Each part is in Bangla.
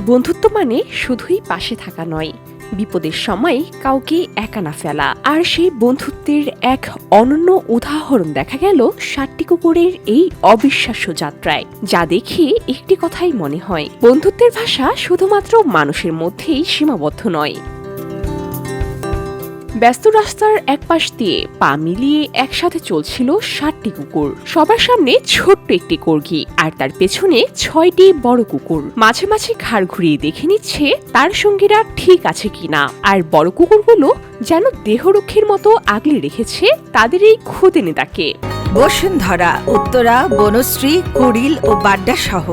বন্ধুত্ব মানে শুধুই পাশে থাকা নয়, বিপদের সময় কাউকে একা না ফেলা। আর সেই বন্ধুত্বের এক অনন্য উদাহরণ দেখা গেল 7টি কুকুরের এই অবিশ্বাস্য যাত্রায়, যা দেখে একটি কথাই মনে হয়, বন্ধুত্বের ভাষা শুধুমাত্র মানুষের মধ্যেই সীমাবদ্ধ নয়। ব্যস্ত রাস্তার এক পাশ দিয়ে পা মিলিয়ে একসাথে চলছিল 7টি কুকুর। সবার সামনে ছোট্ট একটি কর্গি, আর তার পেছনে 6টি বড় কুকুর। মাঝে মাঝে ঘাড় ঘুরিয়ে দেখে নিচ্ছে তার সঙ্গীরা ঠিক আছে কিনা। আর বড় কুকুরগুলো যেন দেহরক্ষীর মতো আগলে রেখেছে তাদের এই খুদে নেতাকে। বসুন্ধরা, উত্তরা, বনশ্রী, কুড়িল ও বাড্ডা সহ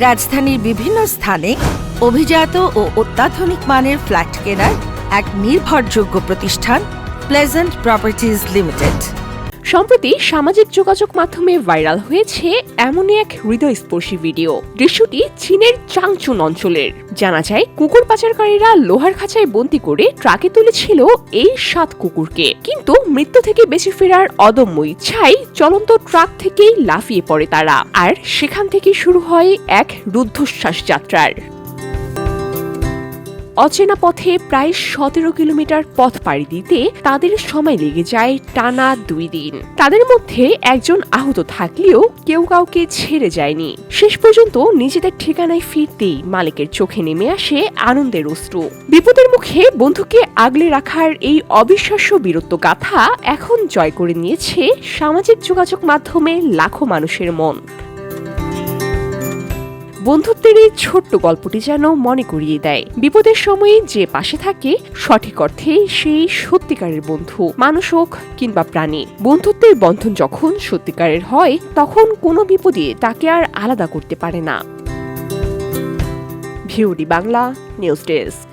রাজধানীর বিভিন্ন স্থানে অভিজাত ও অত্যাধুনিক মানের ফ্ল্যাট কেনার এক নির্ভরযোগ্য প্রতিষ্ঠান প্লেজেন্ট প্রপার্টিজ লিমিটেড। সম্প্রতি সামাজিক যোগাযোগ মাধ্যমে ভাইরাল হয়েছে এমনই এক হৃদয়স্পর্শী ভিডিও। দৃশ্যটি চীনের চাংচুন অঞ্চলের। জানা যায়, কুকুর পাচারকারীরা লোহার খাঁচায় বন্দী করে ট্রাকে তুলেছিল এই 7 কুকুরকে, কিন্তু মৃত্যু থেকে বেঁচে ফেরার অদম্য ইচ্ছায় চলন্ত ট্রাক থেকেই লাফিয়ে পড়ে তারা। আর সেখান থেকে শুরু হয় এক রুদ্ধশ্বাস যাত্রার। অচেনা পথে প্রায় 17 কিলোমিটার পথ পাড়ি দিতে তাদের সময় লেগে যায় টানা 2 দিন। তাদের মধ্যে একজন আহত থাকলেও কেউ কাউকে ছেড়ে যায়নি। শেষ পর্যন্ত নিজেদের ঠিকানায় ফিরতেই মালিকের চোখে নেমে আসে আনন্দের অশ্রু। বিপদের মুখে বন্ধুকে আগলে রাখার এই অবিশ্বাস্য বীরত্ব গাথা এখন জয় করে নিয়েছে সামাজিক যোগাযোগ মাধ্যমে লাখো মানুষের মন। বন্ধুত্বের এই ছোট্ট গল্পটি যেন মনে করিয়ে দেয়, বিপদের সময়ে যে পাশে থাকে সঠিক অর্থে সেই সত্যিকারের বন্ধু। মানুষ হোক কিংবা প্রাণী, বন্ধুত্বের বন্ধন যখন সত্যিকারের হয় তখন কোনো বিপদে তাকে আর আলাদা করতে পারে না। ভিউডি বাংলা নিউজ ডেস্ক।